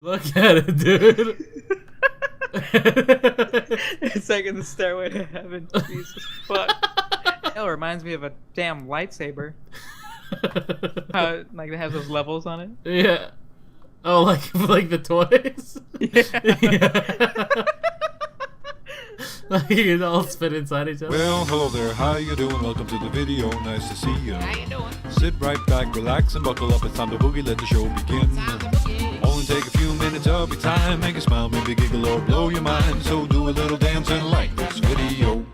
Look at it, dude. It's like in the Stairway to Heaven. Jesus fuck. Hell, it reminds me of a damn lightsaber. How like it has those levels on it. Yeah. Oh, like the toys. Yeah. Like it all spit inside each other. Well, hello there, how you doing? Welcome to the video, nice to see you. How you doing? Sit right back, relax and buckle up, it's time to boogie, let the show begin. Only take a few minutes of your time, make you smile, maybe giggle or blow your mind. So do a little dance and like this video.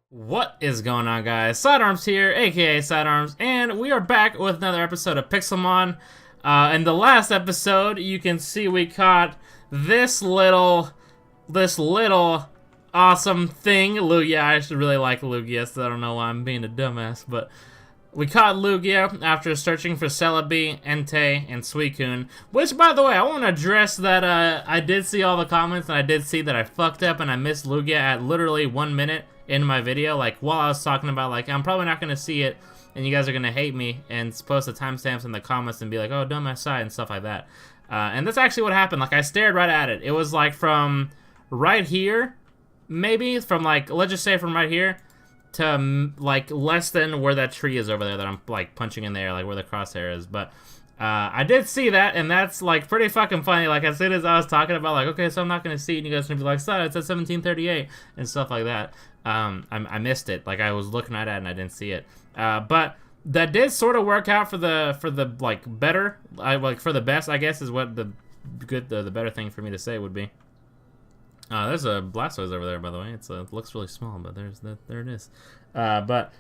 What is going on, guys? Sidearms here, aka Sidearms, and we are back with another episode of Pixelmon. In the last episode, you can see we caught this little awesome thing, Lugia. I actually really like Lugia, so I don't know why I'm being a dumbass, but we caught Lugia after searching for Celebi, Entei, and Suicune. Which, by the way, I want to address that I did see all the comments, and I did see that I fucked up and I missed Lugia at literally 1 minute in my video. Like, while I was talking about, like, I'm probably not going to see it, and you guys are going to hate me, and post the timestamps in the comments and be like, oh, dumbass side, and stuff like that. And that's actually what happened. Like, I stared right at it. It was, like, from right here, maybe, from, like, let's just say from right here to, like, less than where that tree is over there that I'm, like, punching in there, like, where the crosshair is. But I did see that, and that's, like, pretty fucking funny. Like, as soon as I was talking about, like, okay, so I'm not going to see it, and you guys are going to be like, so it's at 1738, and stuff like that. I missed it. Like, I was looking at it, and I didn't see it. But that did sort of work out for the like, better, like, for the best, I guess, is what the better thing for me to say would be. There's a Blastoise over there, by the way. It looks really small, but there it is. But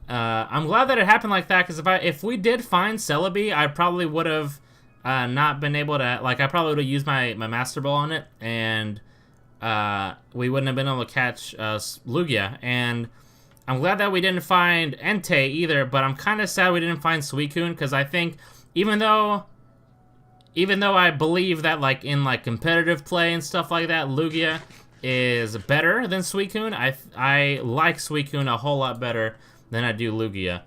I'm glad that it happened like that, because if we did find Celebi, I probably would have not been able to, like, I probably would have used my Master Ball on it, and we wouldn't have been able to catch Lugia. And I'm glad that we didn't find Entei either, but I'm kind of sad we didn't find Suicune, because I think even though I believe that, like, in, like, competitive play and stuff like that, Lugia is better than Suicune, I like Suicune a whole lot better than I do Lugia.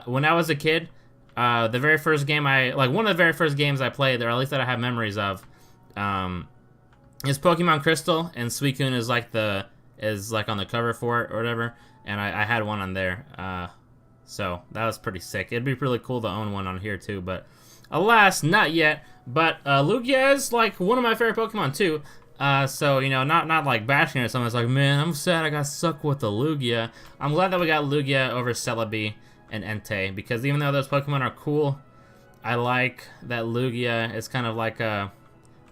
When I was a kid, the very first game one of the very first games I played, or at least that I have memories of, is Pokemon Crystal, and Suicune is like on the cover for it or whatever, and I had one on there. So that was pretty sick. It'd be really cool to own one on here too, but alas, not yet. But Lugia is, like, one of my favorite Pokemon too. So, you know, not like bashing or something. It's like, man, I'm sad I got stuck with the Lugia. I'm glad that we got Lugia over Celebi and Entei, because even though those Pokemon are cool, I like that Lugia is kind of like a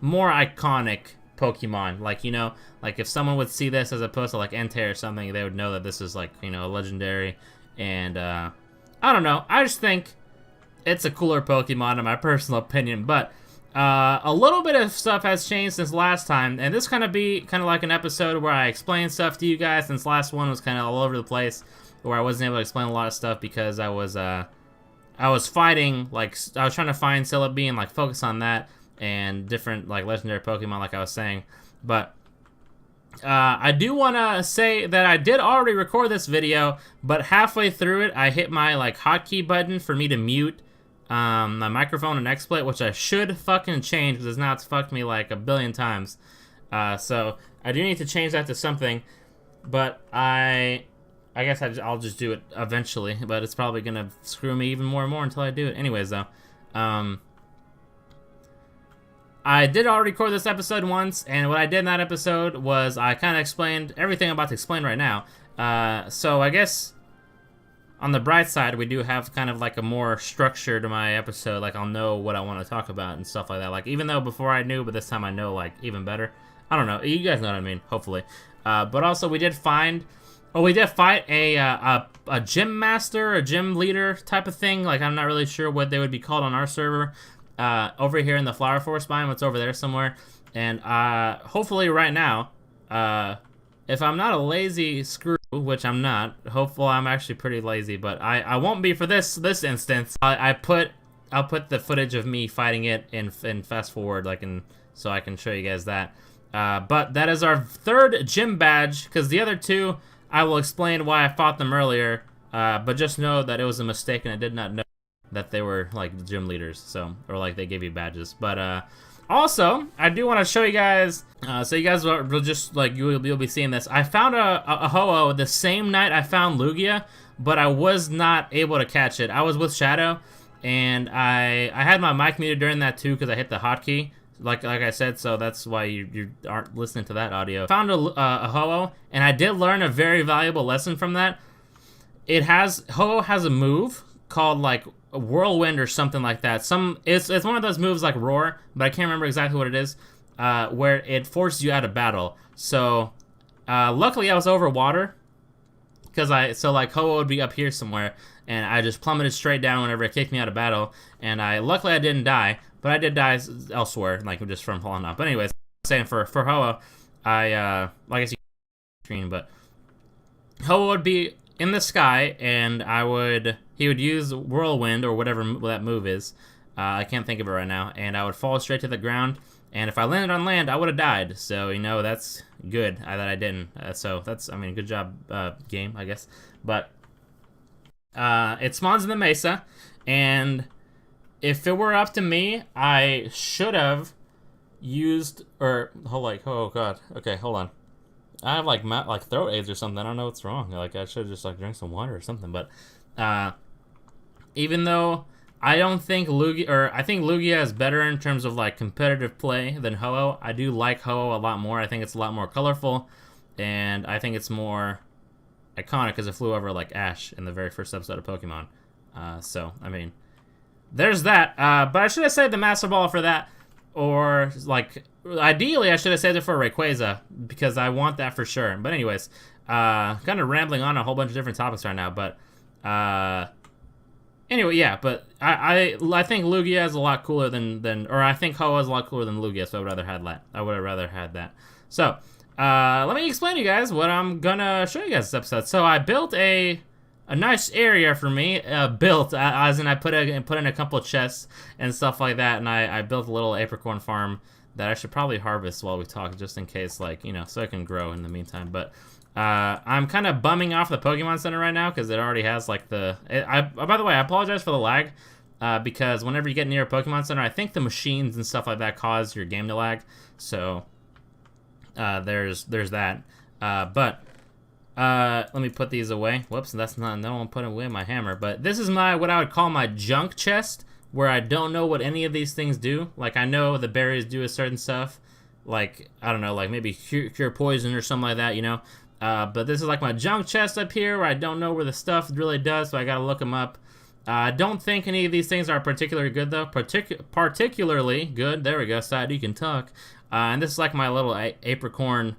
more iconic Pokemon. Like, you know, like if someone would see this as opposed to, like, Entei or something, they would know that this is, like, you know, legendary. And I don't know, I just think it's a cooler Pokemon in my personal opinion. But a little bit of stuff has changed since last time, and this kind of like an episode where I explain stuff to you guys, since last one was kind of all over the place, where I wasn't able to explain a lot of stuff because I was fighting, like, I was trying to find Celebi and, like, focus on that and different, like, legendary Pokemon, like I was saying. But I do want to say that I did already record this video, but halfway through it, I hit my, like, hotkey button for me to mute my microphone and XSplit, which I should fucking change, because now it's fucked me like a billion times. So I do need to change that to something, but I guess I'll just do it eventually, but it's probably gonna screw me even more and more until I do it. Anyways, though, I did already record this episode once, and what I did in that episode was I kind of explained everything I'm about to explain right now. So I guess on the bright side, we do have kind of like a more structure to my episode. Like, I'll know what I want to talk about and stuff like that. Like, even though before I knew, but this time I know, like, even better. I don't know. You guys know what I mean, hopefully. But also, we did fight a gym master, a gym leader type of thing. Like, I'm not really sure what they would be called on our server. Over here in the Flower Forest biome, it's over there somewhere. And hopefully right now, if I'm not a lazy screw, which I'm not, hopefully I'm actually pretty lazy, but I won't be for this instance. I'll put the footage of me fighting it in fast forward, like, so I can show you guys that. But that is our third gym badge, because the other two, I will explain why I fought them earlier, but just know that it was a mistake and I did not know. that they were like gym leaders, so, or like they gave you badges. But also, I do want to show you guys, so you guys will just like, you'll be seeing this. I found a Ho-Oh the same night I found Lugia, but I was not able to catch it. I was with Shadow, and I had my mic muted during that too because I hit the hotkey, like I said, so that's why you aren't listening to that audio. Found a Ho-Oh, and I did learn a very valuable lesson from that. Ho-Oh has a move called like a whirlwind or something like that. It's one of those moves like Roar, but I can't remember exactly what it is, where it forces you out of battle. So luckily I was over water, because like Ho-Oh would be up here somewhere, and I just plummeted straight down whenever it kicked me out of battle, and luckily I didn't die, but I did die elsewhere, like just from falling off. But anyways, saying for Ho-Oh, like I see screen, but Ho-Oh would be in the sky, and he would use whirlwind or whatever that move is. I can't think of it right now, and I would fall straight to the ground. And if I landed on land, I would have died. So, you know, that's good that I didn't. So, that's, I mean, good job, game, I guess. But, it spawns in the mesa. And if it were up to me, I should have used, oh, God. Okay, hold on. I have, like throat aids or something. I don't know what's wrong. Like, I should just, like, drink some water or something. But, even though I don't think I think Lugia is better in terms of like competitive play than Ho-Oh. I do like Ho-Oh a lot more. I think it's a lot more colorful, and I think it's more iconic because it flew over like Ash in the very first episode of Pokemon. So, I mean, there's that. But I should have saved the Master Ball for that, or like ideally I should have saved it for Rayquaza because I want that for sure. But anyways, kind of rambling on a whole bunch of different topics right now, but anyway, yeah, but I think Lugia is a lot cooler than or I think Ho-Oh is a lot cooler than Lugia, so I would have rather had that. So, let me explain to you guys what I'm gonna show you guys this episode. So I built a nice area for me, as in I put in a couple of chests and stuff like that, and I built a little apricorn farm that I should probably harvest while we talk, just in case, like, you know, so it can grow in the meantime. But I'm kind of bumming off the Pokemon Center right now because it already has like by the way, I apologize for the lag, because whenever you get near a Pokemon Center, I think the machines and stuff like that cause your game to lag. So there's that. But let me put these away. Whoops, that's not. No one put away my hammer. But this is what I would call my junk chest, where I don't know what any of these things do. Like, I know the berries do a certain stuff. Like, I don't know, like maybe cure poison or something like that, you know. But this is like my junk chest up here where I don't know where the stuff really does, so I gotta look them up. I don't think any of these things are particularly good, though. Particularly good. There we go, Side, you can talk. And this is like my little apricorn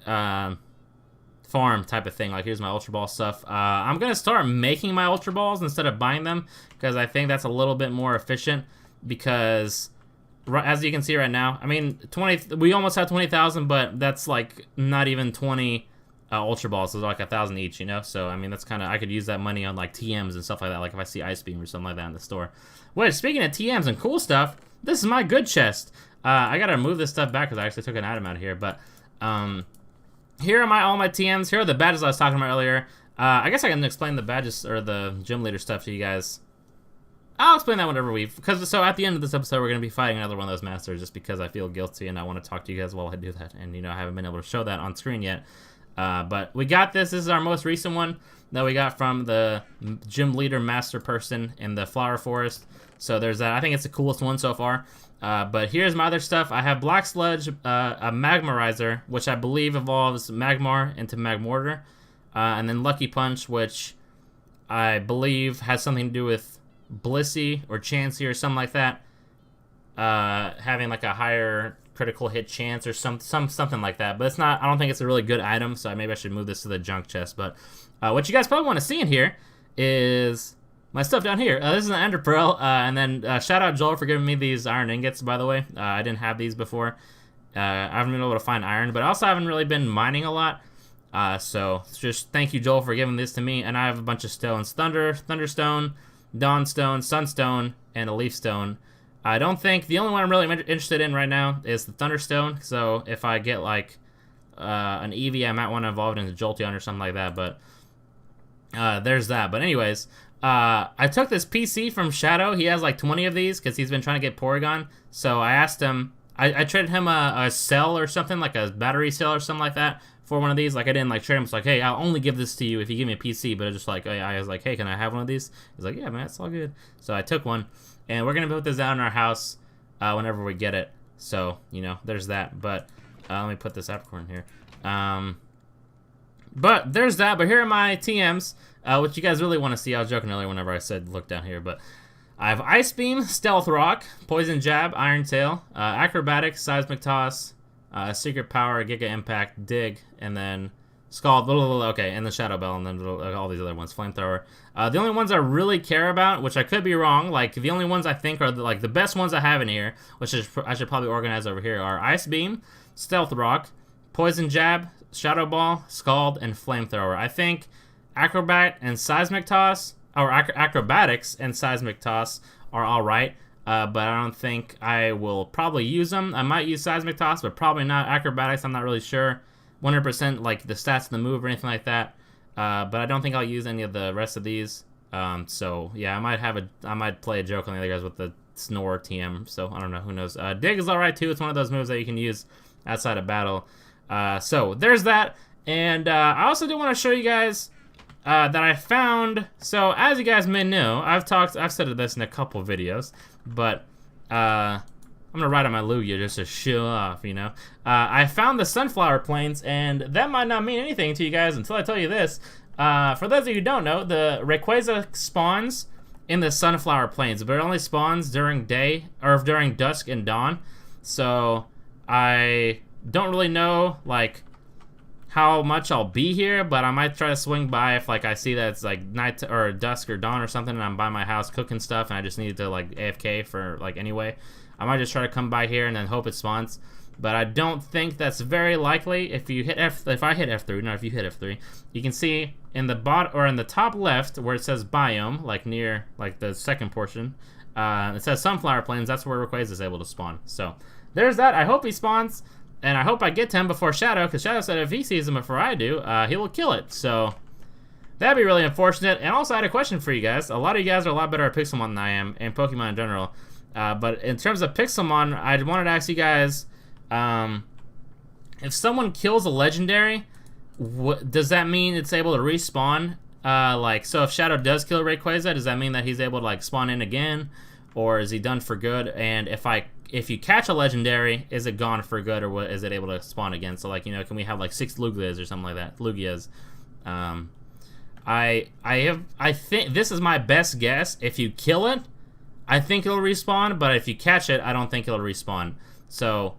farm type of thing. Like, here's my Ultra Ball stuff. I'm gonna start making my Ultra Balls instead of buying them, because I think that's a little bit more efficient, because as you can see right now, I mean, we almost have 20,000, but that's like not even 20 Ultra Balls, so like 1,000 each, you know. So I mean, that's kind of, I could use that money on like TMs and stuff like that. Like if I see Ice Beam or something like that in the store. Wait, speaking of TMs and cool stuff, this is my good chest. I gotta move this stuff back because I actually took an item out of here. But here are all my TMs. Here are the badges I was talking about earlier. I guess I can explain the badges or the gym leader stuff to you guys. I'll explain that whenever so at the end of this episode, we're going to be fighting another one of those masters, just because I feel guilty and I want to talk to you guys while I do that. And, you know, I haven't been able to show that on screen yet. But we got this. This is our most recent one that we got from the gym leader master person in the flower forest. So there's that. I think it's the coolest one so far. But here's my other stuff. I have Black Sludge, a Magmarizer, which I believe evolves Magmar into Magmortar. And then Lucky Punch, which I believe has something to do with Blissey or Chansey or something like that, having like a higher critical hit chance or something like that. But it's not, I don't think it's a really good item, so maybe I should move this to the junk chest. But what you guys probably want to see in here is my stuff down here. This is an Ender Pearl, and then shout out Joel for giving me these iron ingots, by the way. I didn't have these before. I haven't been able to find iron, but I also haven't really been mining a lot. So just thank you, Joel, for giving this to me. And I have a bunch of stones: Thunderstone, Dawnstone, Sunstone, and a Leaf Stone. I don't think the only one I'm really interested in right now is the Thunderstone. So if I get like an Eevee, I might want to evolve it into Jolteon or something like that. But there's that. But anyways, I took this PC from Shadow. He has like 20 of these because he's been trying to get Porygon. So I asked him, I traded him a cell or something, like a battery cell or something like that for one of these. Like I didn't like trade him. It's like, hey, I'll only give this to you if you give me a PC. But it's just like, I was like, hey, can I have one of these? He's like, yeah, man, it's all good. So I took one, and we're gonna put this out in our house whenever we get it. So you know, there's that. But let me put this apricorn here. But there's that. But here are my TMs, which you guys really want to see. I was joking earlier whenever I said look down here, but I have Ice Beam, Stealth Rock, Poison Jab, Iron Tail, Acrobatics, Seismic Toss, Secret Power, Giga Impact, Dig, and then Scald, okay, and the Shadow Bell, and then all these other ones, Flamethrower. The only ones I really care about, which I could be wrong, like the only ones I think are like the best ones I have in here, which is I should probably organize over here, are Ice Beam, Stealth Rock, Poison Jab, Shadow Ball, Scald, and Flamethrower. I think Acrobat and Seismic Toss, or Acrobatics and Seismic Toss are alright, but I don't think I will probably use them. I might use Seismic Toss, but probably not. Acrobatics, I'm not really sure 100% like the stats of the move or anything like that, but I don't think I'll use any of the rest of these. So yeah, I might play a joke on the other guys with the Snore TM, so I don't know, who knows. Dig is alright too. It's one of those moves that you can use outside of battle. So there's that, and I also do want to show you guys that I found. So as you guys may know, I've said this in a couple videos, but I'm gonna ride on my Lugia just to show off, you know. I found the Sunflower Plains, and that might not mean anything to you guys until I tell you this. For those of you who don't know, the Rayquaza spawns in the Sunflower Plains, but it only spawns during day, or during dusk and dawn. So I don't really know like how much I'll be here, but I might try to swing by if like I see that it's like night or dusk or dawn or something, and I'm by my house cooking stuff, and I just need to like AFK for like anyway. I might just try to come by here and then hope it spawns, but I don't think that's very likely. If you hit if I hit F3, not if you hit F3, you can see in the in the top left where it says biome, like near like the second portion, it says Sunflower Plains. That's where Rayquaza is able to spawn. So there's that. I hope he spawns. And I hope I get to him before Shadow, because Shadow said if he sees him before I do, he will kill it. So that'd be really unfortunate. And also, I had a question for you guys. A lot of you guys are a lot better at Pixelmon than I am, and Pokemon in general. But in terms of Pixelmon, I wanted to ask you guys, if someone kills a legendary, does that mean it's able to respawn? Like, so if Shadow does kill Rayquaza, does that mean that he's able to like spawn in again, or is he done for good? And if you catch a legendary, is it gone for good, or is it able to spawn again? So like, you know, can we have like 6 Lugias or something like that? Lugias. I think this is my best guess. If you kill it, I think it'll respawn, but if you catch it, I don't think it'll respawn. So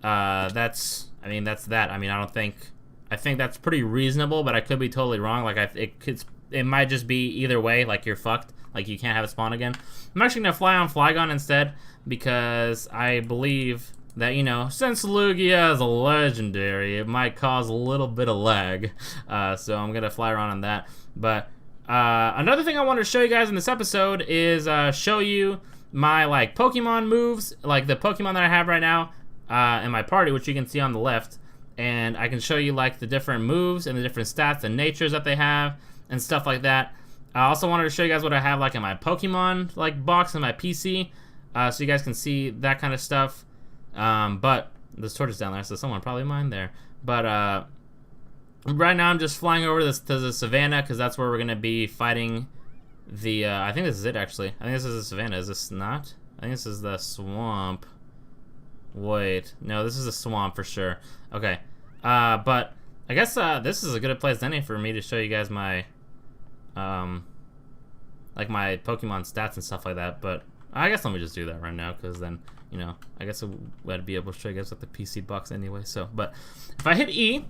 that's that. I mean, I think that's pretty reasonable, but I could be totally wrong. Like it might just be either way. Like you're fucked. Like you can't have it spawn again. I'm actually gonna fly on Flygon instead, because I believe that, you know, since Lugia is a legendary, it might cause a little bit of lag. So I'm gonna fly around on that. But another thing I wanted to show you guys in this episode is show you my like Pokemon moves, like the Pokemon that I have right now in my party, which you can see on the left. And I can show you like the different moves and the different stats and natures that they have and stuff like that. I also wanted to show you guys what I have like in my Pokemon like box in my PC, so you guys can see that kind of stuff. But there's torches down there, so someone probably mined there. But right now I'm just flying over to the Savannah, because that's where we're gonna be fighting the. I think this is it actually. I think this is the Savannah. Is this not? I think this is the swamp. Wait, no, this is a swamp for sure. Okay, but I guess this is a good place than any for me to show you guys my. Like my Pokemon stats and stuff like that, but I guess let me just do that right now, because then, you know, I guess I'd be able to show you guys what the PC box anyway. So, but if I hit E,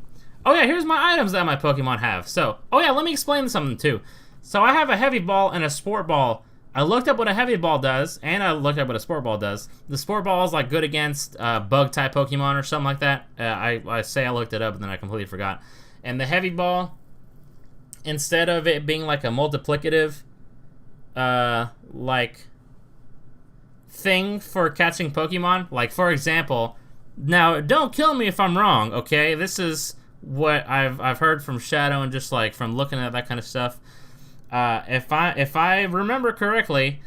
oh yeah, here's my items that my Pokemon have. So, oh yeah, let me explain something too. So I have a Heavy Ball and a Sport Ball. I looked up what a Heavy Ball does, and I looked up what a Sport Ball does. The Sport Ball is like good against bug type Pokemon or something like that. I say I looked it up, and then I completely forgot. And the Heavy Ball, instead of it being like a multiplicative like thing for catching Pokemon, like for example, now don't kill me if I'm wrong, okay? This is what I've heard from Shadow and just like from looking at that kind of stuff. If I remember correctly,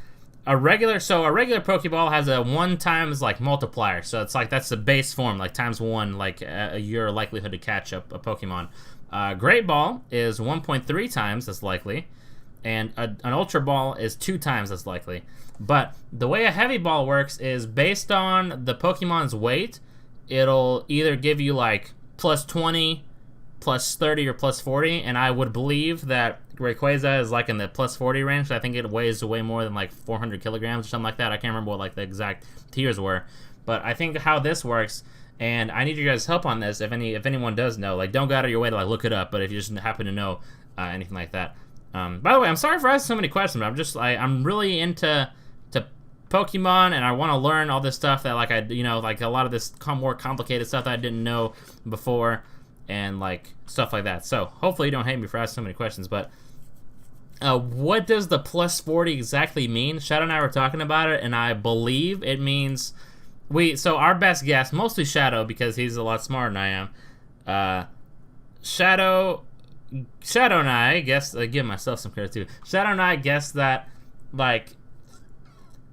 a regular Pokeball has a 1 times like multiplier, so it's like that's the base form, like times 1, like your likelihood to catch up a Pokemon. Great Ball is 1.3 times as likely, and an Ultra Ball is 2 times as likely. But the way a Heavy Ball works is based on the Pokemon's weight, it'll either give you like plus 20, plus 30, or plus 40, and I would believe that Rayquaza is like in the plus 40 range. I think it weighs way more than like 400 kilograms or something like that. I can't remember what like the exact tiers were, but I think how this works, and I need your guys' help on this. If anyone does know, like, don't go out of your way to like look it up. But if you just happen to know anything like that, by the way, I'm sorry for asking so many questions. But I'm really into Pokemon, and I want to learn all this stuff that like like a lot of this more complicated stuff that I didn't know before, and like stuff like that. So hopefully you don't hate me for asking so many questions. But what does the plus 40 exactly mean? Shadow and I were talking about it, and I believe it means so our best guess, mostly Shadow because he's a lot smarter than I am. Shadow and I guess, give myself some credit too. Shadow and I guess that like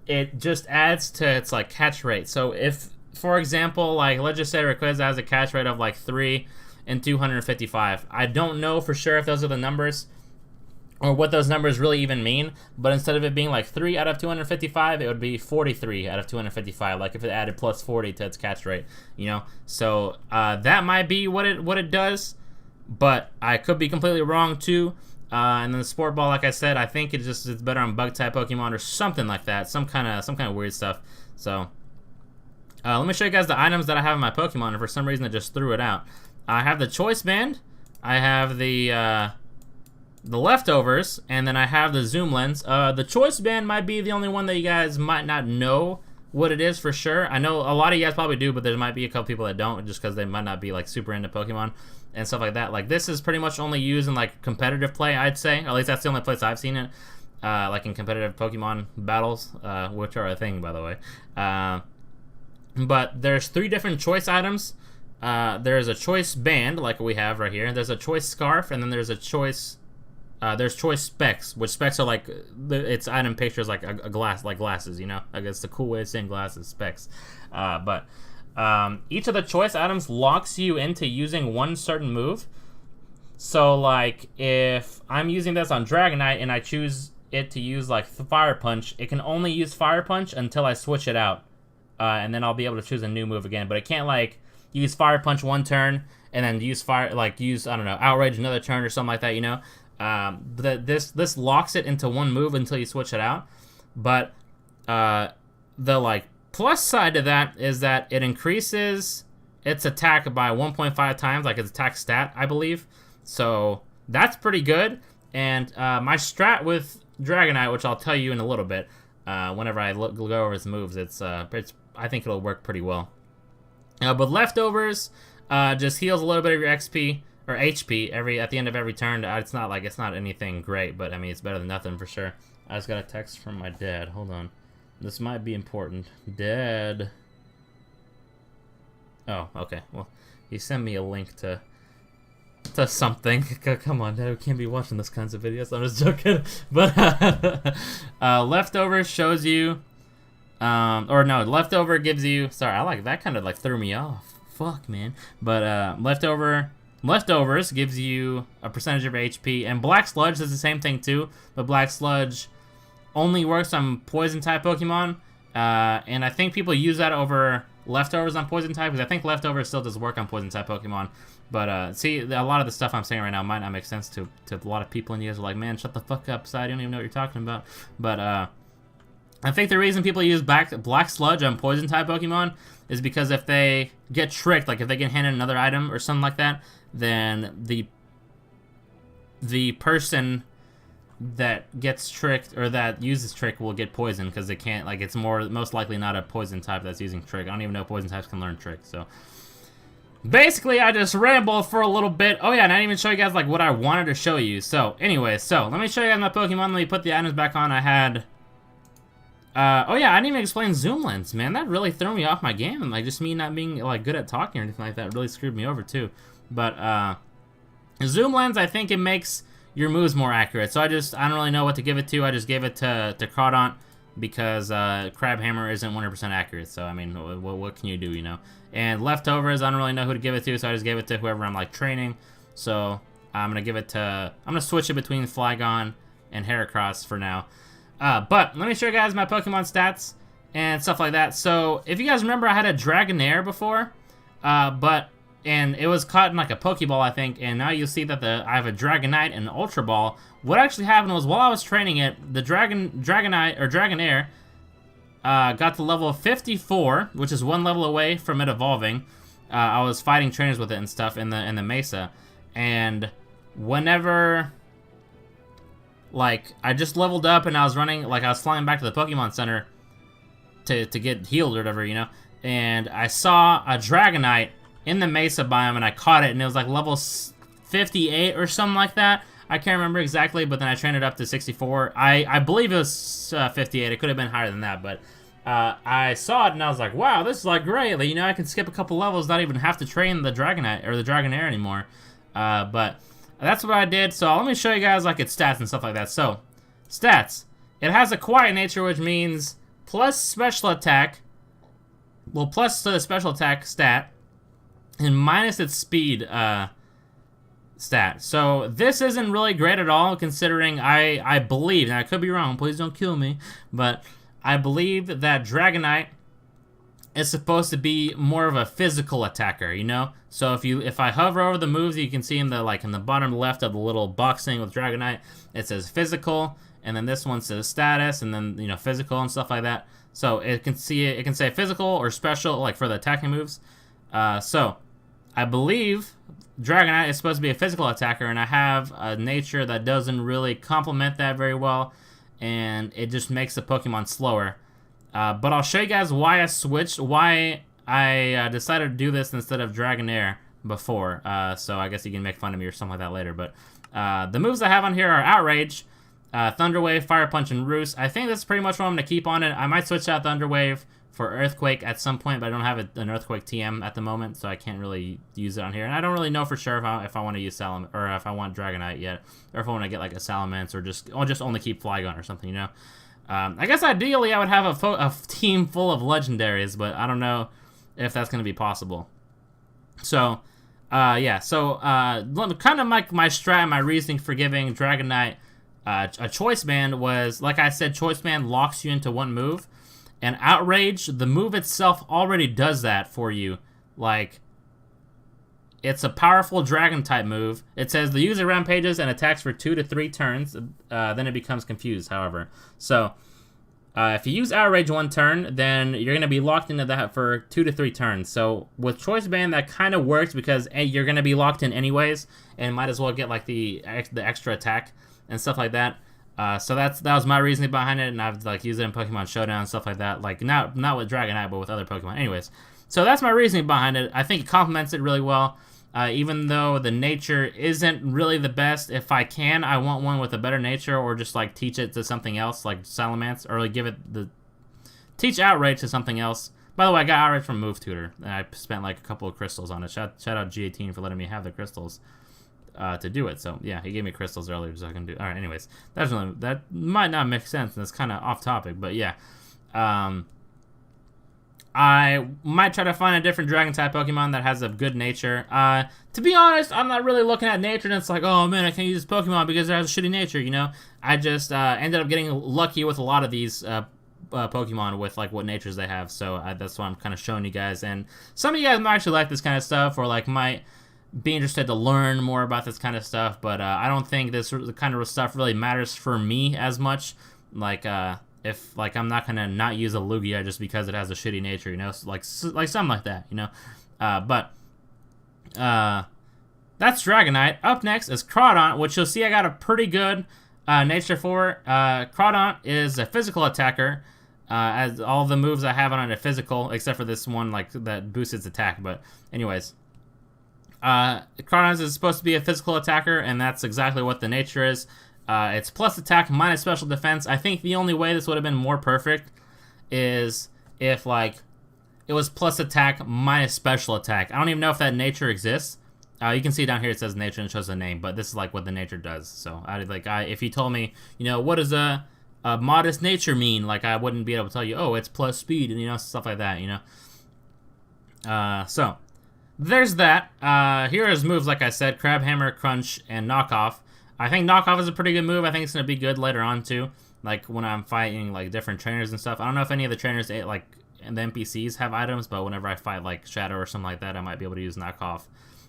it just adds to its like catch rate. So if, for example, like let's just say Rayquaza has a catch rate of like 3 in 255. I don't know for sure if those are the numbers or what those numbers really even mean, but instead of it being like 3 out of 255, it would be 43 out of 255, like if it added plus 40 to its catch rate, So that might be what it does, but I could be completely wrong too. And then the Sport Ball, like I said, I think it's better on Bug-type Pokemon or something like that, some kind of weird stuff. So let me show you guys the items that I have in my Pokemon, and for some reason it just threw it out. I have the Choice Band, I have the Leftovers, and then I have the Zoom Lens. The Choice Band might be the only one that you guys might not know what it is for sure. I know a lot of you guys probably do, but there might be a couple people that don't, just because they might not be like super into Pokemon and stuff like that. Like this is pretty much only used in like competitive play, I'd say. At least that's the only place I've seen it, like in competitive Pokemon battles, which are a thing, by the way. But there's 3 different choice items. There's a choice band, like we have right here. There's a choice scarf, and then there's a choice. There's choice specs, which specs are like its item pictures like a glass, like glasses. I guess the cool way of saying glasses, specs. But each of the choice items locks you into using one certain move. So like if I'm using this on Dragonite and I choose it to use like Fire Punch, it can only use Fire Punch until I switch it out, and then I'll be able to choose a new move again. But it can't like use Fire Punch one turn and then use I don't know, Outrage another turn or something like that. This locks it into one move until you switch it out. But the like plus side to that is that it increases its attack by 1.5 times, like its attack stat, I believe. So that's pretty good. And my strat with Dragonite, which I'll tell you in a little bit, whenever I go over its moves, I think it'll work pretty well. But Leftovers just heals a little bit of your XP or HP at the end of every turn. It's not anything great, but I mean it's better than nothing for sure. I just got a text from my dad. Hold on, this might be important. Dad. Oh, okay. Well, he sent me a link to something. Come on, Dad, we can't be watching those kinds of videos. I'm just joking. But Leftovers shows you. Leftover gives you. Sorry, I like that kind of like threw me off. Fuck, man. But Leftovers gives you a percentage of HP, and Black Sludge does the same thing too. But Black Sludge only works on Poison type Pokemon, and I think people use that over Leftovers on Poison type because I think Leftovers still does work on Poison type Pokemon. But see, a lot of the stuff I'm saying right now might not make sense to a lot of people, and you guys are like, man, shut the fuck up, Side. You don't even know what you're talking about. But I think the reason people use Black Sludge on Poison type Pokemon is because if they get tricked, like if they get handed another item or something like that, then the person that gets tricked or that uses trick will get poisoned because they can't, like, it's most likely not a poison type that's using trick. I don't even know if poison types can learn trick. So basically I just rambled for a little bit. Oh yeah, and I didn't even show you guys like what I wanted to show you. So anyway, let me show you guys my Pokemon. Let me put the items back on. I had oh yeah, I didn't even explain Zoom Lens, man. That really threw me off my game, and like just me not being like good at talking or anything like that really screwed me over too. But Zoom Lens, I think it makes your move's more accurate. So I don't really know what to give it to. I just gave it to Crawdaunt because Crab Hammer isn't 100% accurate. So I mean, what can you do, you know? And leftovers, I don't really know who to give it to, so I just gave it to whoever I'm like training. So I'm gonna switch it between Flygon and Heracross for now. But let me show you guys my Pokemon stats and stuff like that. So if you guys remember, I had a Dragonair before, and it was caught in like a Pokeball, I think, and now you'll see that I have a Dragonite and an Ultra Ball. What actually happened was, while I was training it, the Dragonite or Dragonair got to level 54, which is 1 level away from it evolving. I was fighting trainers with it and stuff in the Mesa, and whenever like I just leveled up and I was running, like I was flying back to the Pokemon Center to get healed or whatever, you know, and I saw a Dragonite in the Mesa biome, and I caught it, and it was like level 58 or something like that. I can't remember exactly, but then I trained it up to 64. I believe it was 58. It could have been higher than that, but I saw it, and I was like, wow, this is like great. Like, you know, I can skip a couple levels, not even have to train the Dragonite or the Dragonair anymore. But that's what I did. So let me show you guys like its stats and stuff like that. So, stats. It has a quiet nature, which means plus special attack. Well, plus the special attack stat, and minus its speed stat. So this isn't really great at all, considering I believe, and I could be wrong, please don't kill me, but I believe that Dragonite is supposed to be more of a physical attacker, you know? So if I hover over the moves, you can see in the bottom left of the little box thing with Dragonite, it says physical, and then this one says status, and then, you know, physical and stuff like that. So it can say physical or special, like for the attacking moves. So I believe Dragonite is supposed to be a physical attacker, and I have a nature that doesn't really complement that very well, and it just makes the Pokemon slower. But I'll show you guys why I switched, why I decided to do this instead of Dragonair before. So I guess you can make fun of me or something like that later. But the moves I have on here are Outrage, Thunder Wave, Fire Punch, and Roost. I think that's pretty much what I'm going to keep on it. I might switch out Thunder Wave for Earthquake at some point, but I don't have an Earthquake TM at the moment, so I can't really use it on here. And I don't really know for sure if I want to use or if I want Dragonite yet, or if I want to get like a Salamence, or just only keep Flygon or something, you know. I guess ideally I would have a team full of legendaries, but I don't know if that's going to be possible. So, yeah. So, kind of like my strat, my reasoning for giving Dragonite a Choice Band was, like I said, Choice Band locks you into one move. And Outrage, the move itself already does that for you. Like, it's a powerful Dragon-type move. It says the user rampages and attacks for 2 to 3 turns. Then it becomes confused, however. So, if you use Outrage 1 turn, then you're going to be locked into that for 2 to 3 turns. So, with Choice Band, that kind of works because you're going to be locked in anyways, and might as well get like the extra attack and stuff like that. So that was my reasoning behind it, and I've like used it in Pokemon Showdown and stuff like that. Like not with Dragonite, but with other Pokemon. Anyways, so that's my reasoning behind it. I think it complements it really well. Even though the nature isn't really the best, if I can, I want one with a better nature, or just like teach it to something else, like Salamence, or like teach Outrage to something else. By the way, I got Outrage from Move Tutor, and I spent like a couple of crystals on it. Shout out G18 for letting me have the crystals to do it. So yeah, he gave me crystals earlier so I can do. All right, anyways, that might not make sense, and it's kind of off topic, but yeah. I might try to find a different Dragon-type Pokemon that has a good nature. To be honest, I'm not really looking at nature and it's like, oh man, I can't use this Pokemon because it has a shitty nature, you know? I just ended up getting lucky with a lot of these Pokemon with like what natures they have, so that's why I'm kind of showing you guys. And some of you guys might actually like this kind of stuff, or like might be interested to learn more about this kind of stuff, but I don't think this kind of stuff really matters for me as much. Like, if like I'm not gonna not use a Lugia just because it has a shitty nature, you know, so, like something like that, you know. But that's Dragonite. Up next is Crawdaunt, which you'll see I got a pretty good nature for. Crawdaunt is a physical attacker, as all the moves I have on it are physical, except for this one like that boosts its attack. But anyways, Crawdaunt is supposed to be a physical attacker, and that's exactly what the nature is. It's plus attack minus special defense. I think the only way this would have been more perfect is if like it was plus attack minus special attack. I don't even know if that nature exists, You can see down here it says nature and shows the name, but this is like what the nature does. So if you told me, you know, what does a modest nature mean? Like I wouldn't be able to tell you, oh, it's plus speed and, you know, stuff like that, you know. So there's that. Here is moves, like I said, Crab Hammer, Crunch, and Knockoff. I think Knockoff is a pretty good move. I think it's going to be good later on, too. Like, when I'm fighting, like, different trainers and stuff. I don't know if any of the trainers, like, and the NPCs have items, but whenever I fight, like, Shadow or something like that, I might be able to use Knockoff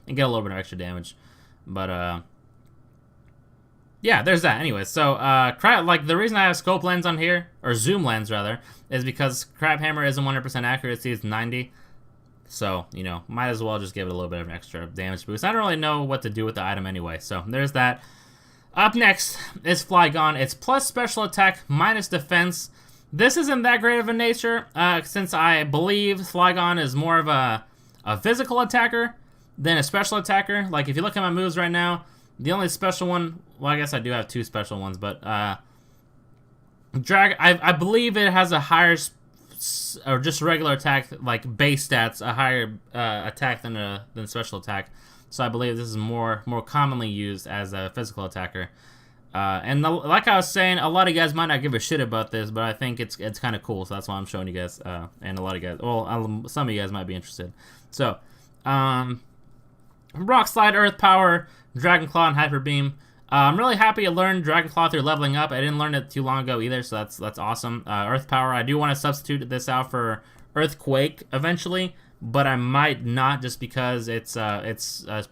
and get a little bit of extra damage. But, yeah, there's that. Anyway, so, like, the reason I have Scope Lens on here, or Zoom Lens, rather, is because Crab Hammer isn't 100% accuracy, it's 90. So, you know, might as well just give it a little bit of an extra damage boost. I don't really know what to do with the item anyway, so there's that. Up next is Flygon. It's plus special attack, minus defense. This isn't that great of a nature, since I believe Flygon is more of a physical attacker than a special attacker. Like, if you look at my moves right now, the only special one, well, I guess I do have two special ones, but, I believe it has a higher, or just regular attack, like base stats, a higher attack than special attack. So I believe this is more commonly used as a physical attacker. Like I was saying, a lot of you guys might not give a shit about this, but I think it's kind of cool. So that's why I'm showing you guys. And a lot of you guys, well, some of you guys might be interested. So, Rock Slide, Earth Power, Dragon Claw, and Hyper Beam. I'm really happy I learned Dragon Claw through leveling up. I didn't learn it too long ago either, so that's awesome. Earth Power, I do want to substitute this out for Earthquake eventually, but I might not just because it's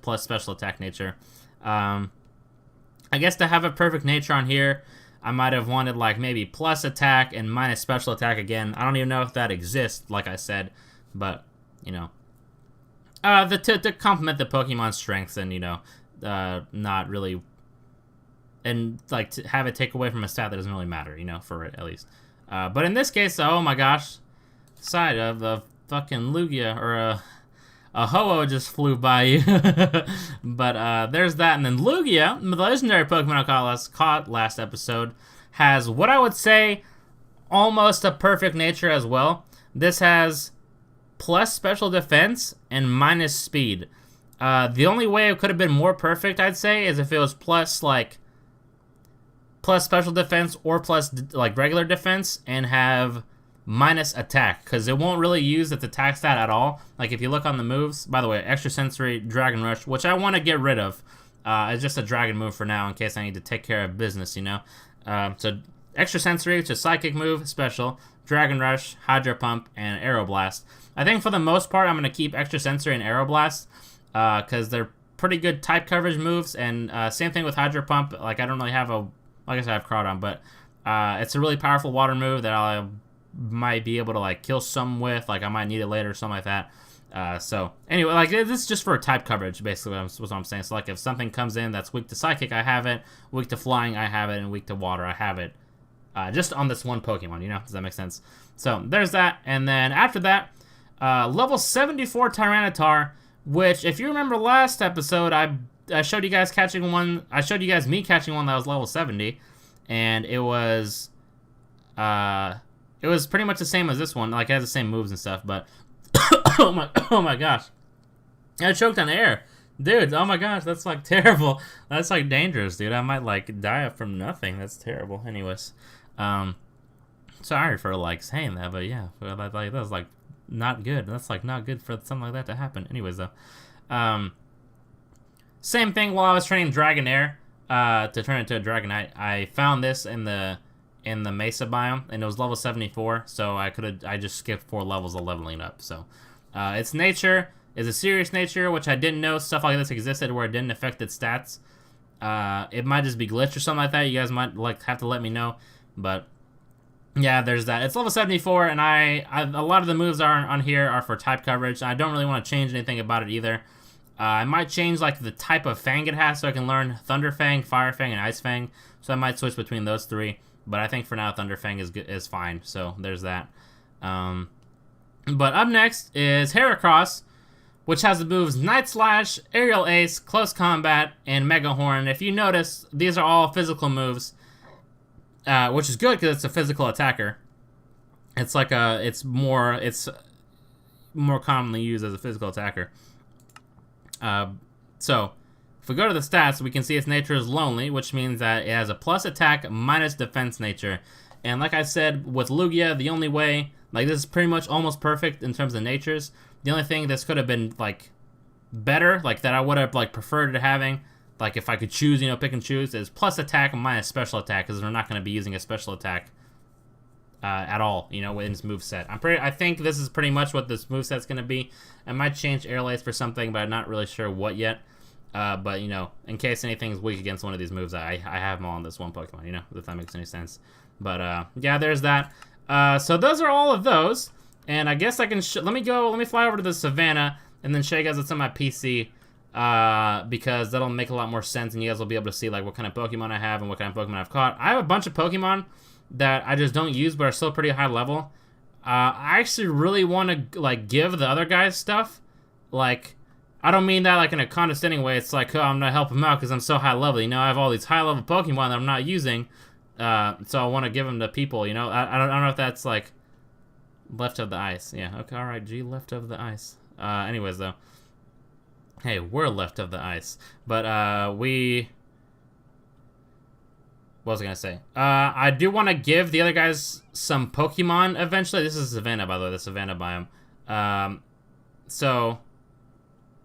plus special attack nature. I guess to have a perfect nature on here, I might have wanted like maybe plus attack and minus special attack again. I don't even know if that exists, like I said, but you know, to complement the Pokemon strengths and, you know, not really, and like to have it take away from a stat that doesn't really matter, you know, for it at least. But in this case, oh my gosh, side of the fucking Lugia, or a Ho-Oh just flew by you. But there's that, and then Lugia, the legendary Pokemon I caught last episode, has what I would say almost a perfect nature as well. This has plus special defense and minus speed. The only way it could have been more perfect, I'd say, is if it was plus special defense or plus like regular defense and have minus attack, because it won't really use its attack stat at all. Like if you look on the moves, by the way, Extra Sensory, Dragon Rush, which I want to get rid of. It's just a dragon move for now in case I need to take care of business, you know. So Extra Sensory, which is Psychic move, special, Dragon Rush, Hydro Pump, and Aeroblast. I think for the most part I'm going to keep Extra Sensory and Aeroblast because they're pretty good type coverage moves, and same thing with Hydro Pump. Like I don't really have like I said, I have Crawdon, but it's a really powerful water move that I might be able to like kill some with. Like I might need it later or something like that. So anyway, like this is just for type coverage, basically. What I'm saying. So like if something comes in that's weak to Psychic, I have it. Weak to Flying, I have it, and weak to Water, I have it. Just on this one Pokemon, you know? Does that make sense? So there's that, and then after that, level 74 Tyranitar, which if you remember last episode, I showed you guys catching one. I showed you guys me catching one that was level 70, and it was pretty much the same as this one. Like it has the same moves and stuff, but oh my gosh, I choked on air, dude. Oh my gosh, that's like terrible. That's like dangerous, dude. I might like die from nothing. That's terrible. Anyways, sorry for like saying that, but yeah, like that was like not good. That's like not good for something like that to happen. Anyways, though, same thing. While I was training Dragonair to turn into a Dragonite, I found this in the Mesa biome, and it was level 74, so I just skipped 4 levels of leveling up. So its nature is a serious nature, which I didn't know stuff like this existed where it didn't affect its stats. It might just be glitched or something like that. You guys might like have to let me know, but yeah, there's that. It's level 74, and a lot of the moves on here are for type coverage. I don't really want to change anything about it either. I might change like the type of Fang it has, so I can learn Thunder Fang, Fire Fang, and Ice Fang. So I might switch between those 3. But I think for now, Thunder Fang is fine. So there's that. But up next is Heracross, which has the moves Night Slash, Aerial Ace, Close Combat, and Mega Horn. If you notice, these are all physical moves, which is good because it's a physical attacker. It's like it's more commonly used as a physical attacker. So, if we go to the stats, we can see its nature is lonely, which means that it has a plus attack, minus defense nature. And like I said, with Lugia, the only way, like this is pretty much almost perfect in terms of natures. The only thing this could have been, like, better, like that I would have, like, preferred to having, like if I could choose, you know, pick and choose, is plus attack and minus special attack, because we're not going to be using a special attack at all, you know, in this moveset. I think this is pretty much what this moveset's going to be. I might change Air Lace for something, but I'm not really sure what yet. But, you know, in case anything's weak against one of these moves, I have them all on this one Pokemon, you know, if that makes any sense. But, yeah, there's that. So those are all of those. And I guess I can, let me fly over to the Savannah and then show you guys what's on my PC. Because that'll make a lot more sense and you guys will be able to see, like, what kind of Pokemon I have and what kind of Pokemon I've caught. I have a bunch of Pokemon that I just don't use but are still pretty high level. I actually really want to, like, give the other guys stuff. Like, I don't mean that, like, in a condescending way. It's like, oh, I'm gonna help them out because I'm so high level. You know, I have all these high level Pokemon that I'm not using. So I want to give them to people, you know. I don't know if that's, like, left of the ice. Yeah, okay, alright, G, left of the ice. Anyways, though. Hey, we're left of the ice. But, what was I gonna say? I do want to give the other guys some Pokemon eventually. This is Savannah, by the way, the Savannah biome. So...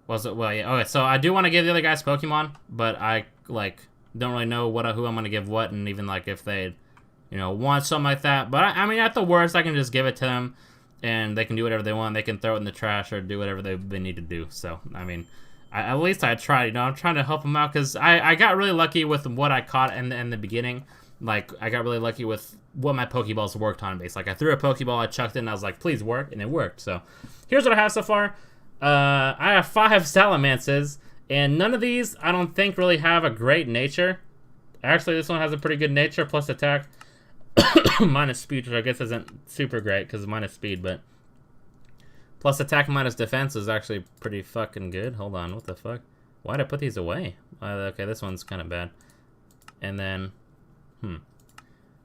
Well, yeah, okay, so I do want to give the other guys Pokemon, but I, like, don't really know who I'm going to give what, and even, like, if they, you know, want something like that. But, I mean, at the worst, I can just give it to them, and they can do whatever they want. They can throw it in the trash or do whatever they need to do. So, I mean, at least I tried, you know, I'm trying to help them out, because I got really lucky with what I caught in the beginning. Like, I got really lucky with what my Pokeballs worked on base. Like, I threw a Pokeball, I chucked it, and I was like, please work, and it worked. So, here's what I have so far. I have 5 Salamances, and none of these, I don't think, really have a great nature. Actually, this one has a pretty good nature, plus attack, minus speed, which I guess isn't super great, because minus speed, but plus attack minus defense is actually pretty fucking good. Hold on, what the fuck? Why'd I put these away? Okay, this one's kind of bad. And then,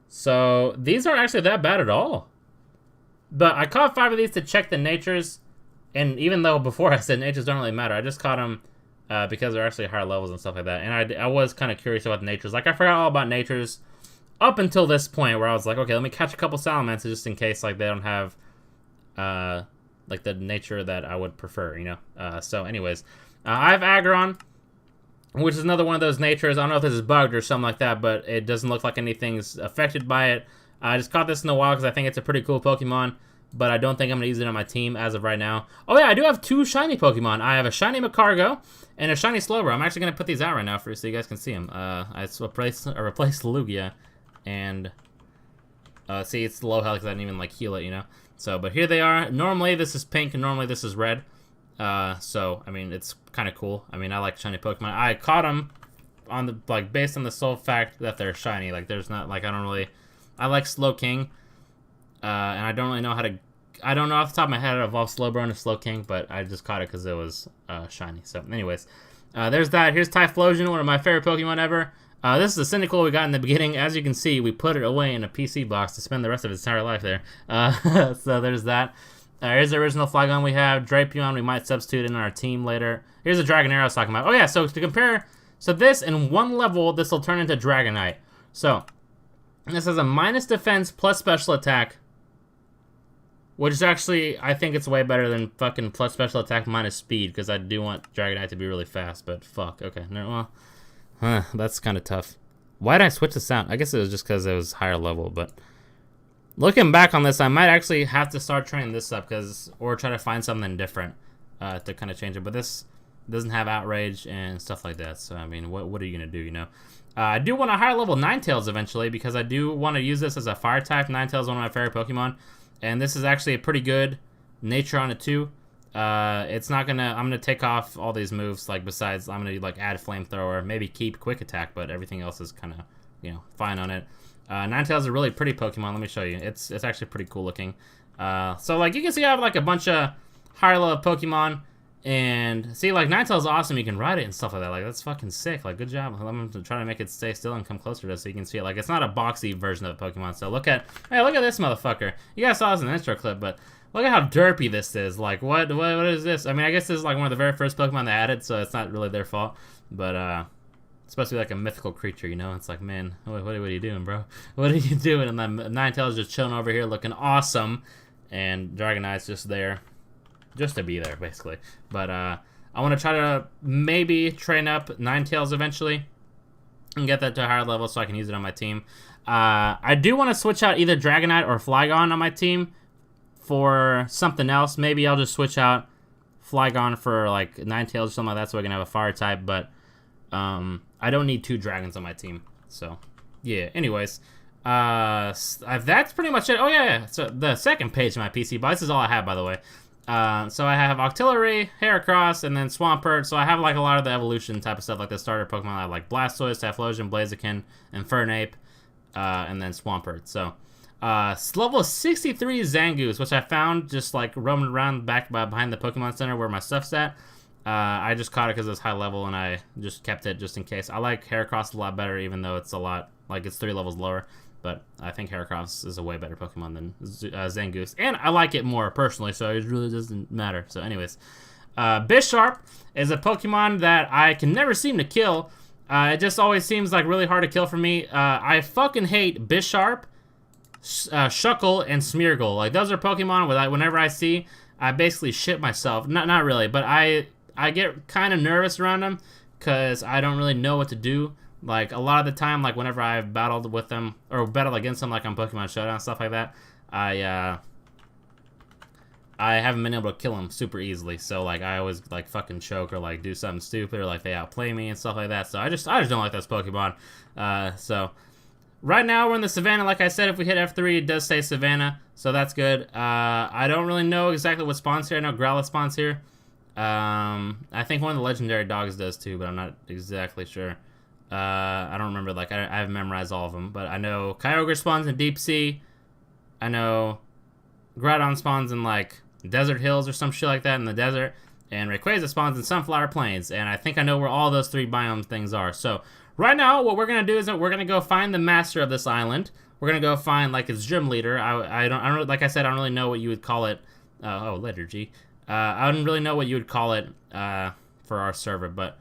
so, these aren't actually that bad at all. But I caught 5 of these to check the natures. And even though before I said natures don't really matter, I just caught them because they're actually higher levels and stuff like that. And I was kind of curious about the natures. Like, I forgot all about natures up until this point where I was like, okay, let me catch a couple Salamanders just in case, like, they don't have, like, the nature that I would prefer, you know? So, anyways, I have Aggron, which is another one of those natures. I don't know if this is bugged or something like that, but it doesn't look like anything's affected by it. I just caught this in the wild because I think it's a pretty cool Pokemon. But I don't think I'm going to use it on my team as of right now. Oh, yeah, I do have 2 shiny Pokemon. I have a shiny Macargo and a shiny Slowbro. I'm actually going to put these out right now for you so you guys can see them. I replaced Lugia. And, see, it's low health because I didn't even, like, heal it, you know? So, but here they are. Normally, this is pink, and normally this is red. So, I mean, it's kind of cool. I mean, I like shiny Pokemon. I caught them on the, like, based on the sole fact that they're shiny. Like, there's not, like, I like Slowking. And I don't really know how to... I don't know off the top of my head how to evolve Slowbro into Slowking, but I just caught it because it was shiny. So, anyways, there's that. Here's Typhlosion, one of my favorite Pokemon ever. This is the Cyndaquil we got in the beginning. As you can see, we put it away in a PC box to spend the rest of its entire life there. So there's that. Here's the original Flygon we have. Drapion, we might substitute in our team later. Here's the Dragonair I was talking about. Oh, yeah, so to compare... So this, in one level, this will turn into Dragonite. So, this has a minus defense plus special attack... Which is actually, I think it's way better than fucking plus special attack minus speed, because I do want Dragonite to be really fast, but fuck, okay. No, well, that's kind of tough. Why did I switch the sound? I guess it was just because it was higher level, but... Looking back on this, I might actually have to start training this up, or try to find something different to kind of change it, but this doesn't have Outrage and stuff like that, so, I mean, what are you going to do, you know? I do want a higher level Ninetales eventually, because I do want to use this as a fire type. Ninetales is one of my favorite Pokemon. And this is actually a pretty good nature on it too. It's not gonna. I'm gonna take off all these moves. Like besides, I'm gonna like add Flamethrower, maybe keep Quick Attack, but everything else is kind of, you know, fine on it. Ninetales is a really pretty Pokemon. Let me show you. It's actually pretty cool looking. So like you can see, I have like a bunch of higher level Pokemon, and see like Ninetales is awesome. You can ride it and stuff like that. Like that's fucking sick. Like good job. I'm trying to make it stay still and come closer to it so you can see it. Like it's not a boxy version of the Pokemon. So look at this motherfucker. You guys saw this in the intro clip, but Look at how derpy this is. Like, what is this? I mean, I guess this is like one of the very first Pokemon they added, so it's not really their fault. But, it's supposed to be like a mythical creature, you know? It's like, man, what are you doing, bro? What are you doing? And then Ninetales just chilling over here looking awesome. And Dragonite's just there. Just to be there, basically. But, I want to try to maybe train up Ninetales eventually. And get that to a higher level so I can use it on my team. I do want to switch out either Dragonite or Flygon on my team for something else. Maybe I'll just switch out Flygon for like Ninetales or something like that so I can have a fire type. But I don't need 2 dragons on my team. So, yeah. Anyways, that's pretty much it. Oh, yeah. So the second page of my PC, but this is all I have, by the way. So I have Octillery, Heracross, and then Swampert. So I have like a lot of the evolution type of stuff, like the starter Pokemon. I have like Blastoise, Typhlosion, Blaziken, and Fernape, and then Swampert. So level 63 Zangoose, which I found just like roaming around back behind the Pokemon Center where my stuff's at. I just caught it because it was high level, and I just kept it just in case. I like Heracross a lot better, even though it's a lot, like it's 3 levels lower. But I think Heracross is a way better Pokemon than Zangoose. And I like it more, personally, so it really doesn't matter. So anyways, Bisharp is a Pokemon that I can never seem to kill. It just always seems like really hard to kill for me. I fucking hate Bisharp, Shuckle, and Smeargle. Like, those are Pokemon that whenever I see, I basically shit myself. Not really, but I get kind of nervous around them because I don't really know what to do. Like, a lot of the time, like, whenever I've battled with them, or battled against them, like, on Pokemon Showdown, stuff like that, I haven't been able to kill them super easily. So, like, I always, like, fucking choke or, like, do something stupid or, like, they outplay me and stuff like that. So, I just don't like those Pokemon. So, right now, we're in the Savannah. Like I said, if we hit F3, it does say Savannah. So, that's good. I don't really know exactly what spawns here. I know Growlithe spawns here. I think one of the legendary dogs does, too, but I'm not exactly sure. I don't remember, like, I haven't memorized all of them, but I know Kyogre spawns in Deep Sea. I know Groudon spawns in, like, Desert Hills or some shit like that in the desert, and Rayquaza spawns in Sunflower Plains, and I think I know where all those 3 biome things are. So, right now, what we're gonna do is that we're gonna go find the master of this island. We're gonna go find, like, its gym leader. I don't, like I said, I don't really know what you would call it. Oh, Liturgy. I don't really know what you would call it, for our server, but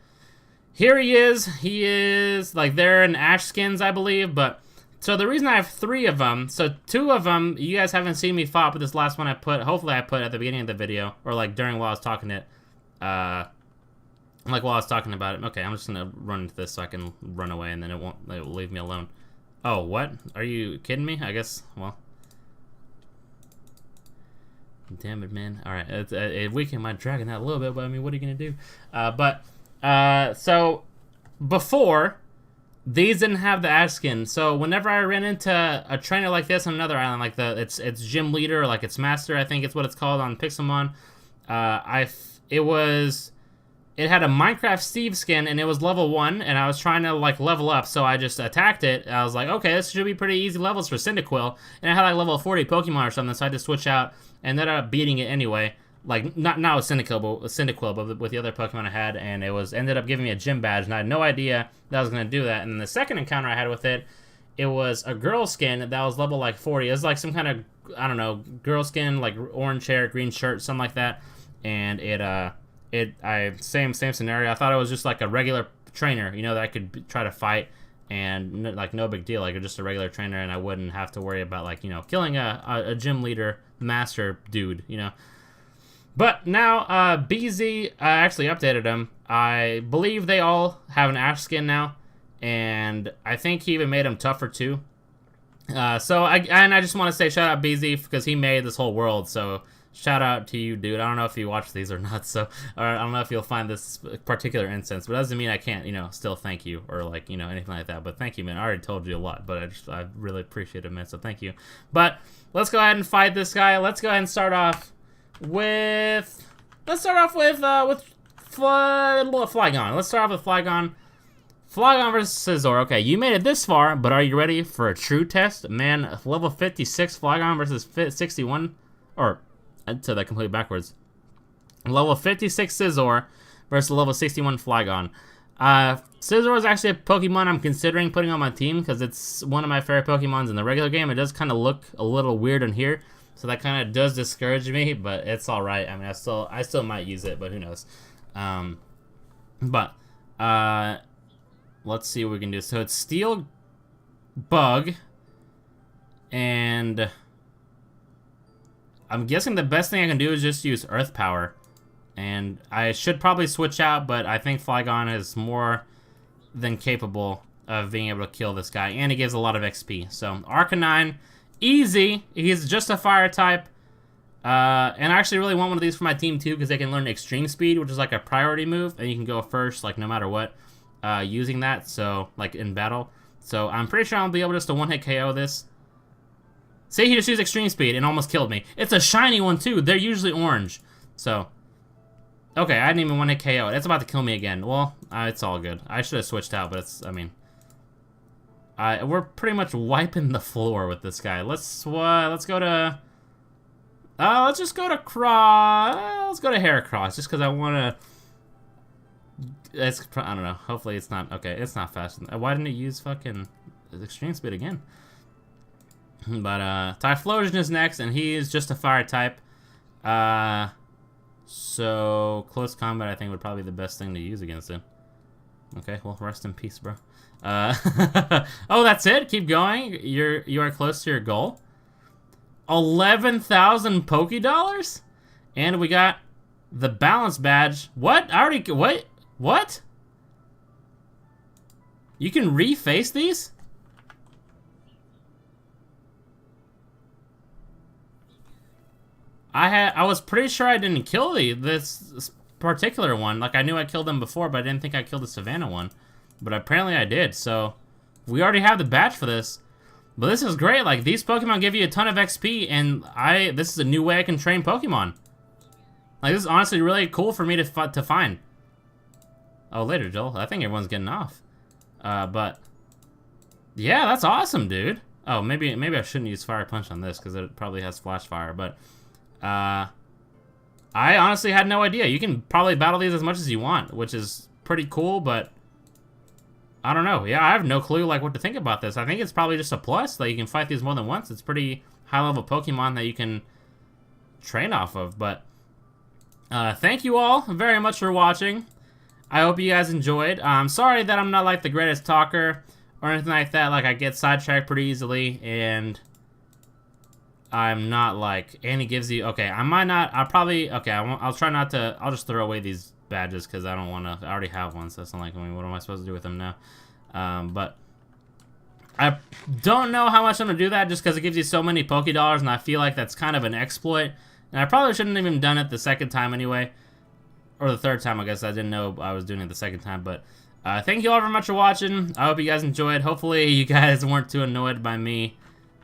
here he is. He is, like, they're in ash skins, I believe, but, so the reason I have 3 of them, so 2 of them, you guys haven't seen me fought, but this last one hopefully I put at the beginning of the video, or, like, during while I was talking it, like, while I was talking about it. Okay, I'm just gonna run into this so I can run away, and then it will leave me alone. Oh, what? Are you kidding me? I guess, well. Damn it, man. Alright, it weakened my Dragonite a little bit, but, I mean, what are you gonna do? So before, these didn't have the ash skin. So whenever I ran into a trainer like this on another island, like its gym leader or like its master, I think it's what it's called on Pixelmon, it had a Minecraft Steve skin and it was level 1, and I was trying to like level up, so I just attacked it. I was like, okay, this should be pretty easy levels for Cyndaquil, and I had like level 40 Pokemon or something, so I had to switch out and ended up beating it anyway. Like, not with Cyndaquil, but with the other Pokemon I had, and it ended up giving me a gym badge, and I had no idea that I was going to do that. And then the second encounter I had with it, it was a girl skin that was level, like, 40. It was, like, some kind of, I don't know, girl skin, like, orange hair, green shirt, something like that. And same scenario. I thought it was just, like, a regular trainer, you know, that I could try to fight, and, like, no big deal. Like, just a regular trainer, and I wouldn't have to worry about, like, you know, killing a gym leader, master dude, you know. But now, BZ actually updated them. I believe they all have an ash skin now, and I think he even made them tougher too. So I just want to say shout out BZ because he made this whole world. So shout out to you, dude. I don't know if you watch these or not, so or I don't know if you'll find this particular instance, but that doesn't mean I can't, you know, still thank you or like, you know, anything like that. But thank you, man. I already told you a lot, but I really appreciate it, man. So thank you. But let's go ahead and fight this guy. Let's go ahead and start off with Flygon. Let's start off with Flygon. Flygon versus Scizor. Okay, you made it this far, but are you ready for a true test? Man, level 56 Flygon versus 61, or I said that completely backwards. Level 56 Scizor versus level 61 Flygon. Scizor is actually a Pokemon I'm considering putting on my team because it's one of my favorite Pokemons in the regular game. It does kind of look a little weird in here. So that kind of does discourage me, but it's all right. I mean, I still might use it, but who knows? Let's see what we can do. So it's Steel, Bug, and I'm guessing the best thing I can do is just use Earth Power. And I should probably switch out, but I think Flygon is more than capable of being able to kill this guy, and he gives a lot of XP. So Arcanine, easy. He's just a fire type. And I actually really want one of these for my team too, because they can learn Extreme Speed, which is like a priority move, and you can go first, like no matter what, using that. So like in battle. So I'm pretty sure I'll be able just to one-hit KO this. See, he just used Extreme Speed and almost killed me. It's a shiny one too. They're usually orange. So okay, I didn't even one-hit KO it. It's about to kill me again. Well, it's all good. I should have switched out, but it's, I mean, we're pretty much wiping the floor with this guy. Let's go to, let's just go to let's go to Heracross, just because I want to, I don't know, hopefully it's not, okay, it's not fast. Why didn't it use fucking Extreme Speed again? But, Typhlosion is next, and he is just a fire type. So, close combat I think would probably be the best thing to use against it. Okay, well, rest in peace, bro. Oh, that's it? Keep going? You are close to your goal? 11,000 Pokédollars? And we got the balance badge. What? I already... Wait. What? You can reface these? I was pretty sure I didn't kill this particular one. Like, I knew I killed them before, but I didn't think I killed the Savannah one. But apparently I did, so we already have the badge for this. But this is great. Like, these Pokemon give you a ton of XP, and this is a new way I can train Pokemon. Like, this is honestly really cool for me to find. Oh, later, Joel. I think everyone's getting off. But yeah, that's awesome, dude. Oh, maybe I shouldn't use Fire Punch on this because it probably has Flash Fire, but I honestly had no idea. You can probably battle these as much as you want, which is pretty cool, but I don't know. Yeah, I have no clue like what to think about this. I think it's probably just a plus that you can fight these more than once. It's pretty high-level Pokemon that you can train off of, but thank you all very much for watching. I hope you guys enjoyed. I'm sorry that I'm not like the greatest talker or anything like that. Like, I get sidetracked pretty easily, and I'm not like, and he gives you, okay, I might not, I'll probably, okay, I'll try not to, I'll just throw away these badges because I don't want to, I already have one, so it's not like, I mean, what am I supposed to do with them now? But I don't know how much I'm going to do that just because it gives you so many Pokédollars, and I feel like that's kind of an exploit, and I probably shouldn't have even done it the second time anyway, or the third time, I guess. I didn't know I was doing it the second time, but thank you all very much for watching. I hope you guys enjoyed. Hopefully you guys weren't too annoyed by me,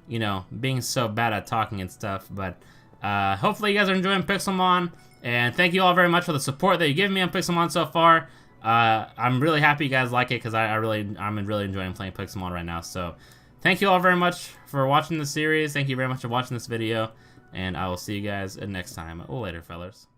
you know, being so bad at talking and stuff, but hopefully you guys are enjoying Pixelmon, and thank you all very much for the support that you give me on Pixelmon so far. I'm really happy you guys like it because I'm really enjoying playing Pixelmon right now. So thank you all very much for watching the series. Thank you very much for watching this video, and I will see you guys next time. Later, fellas.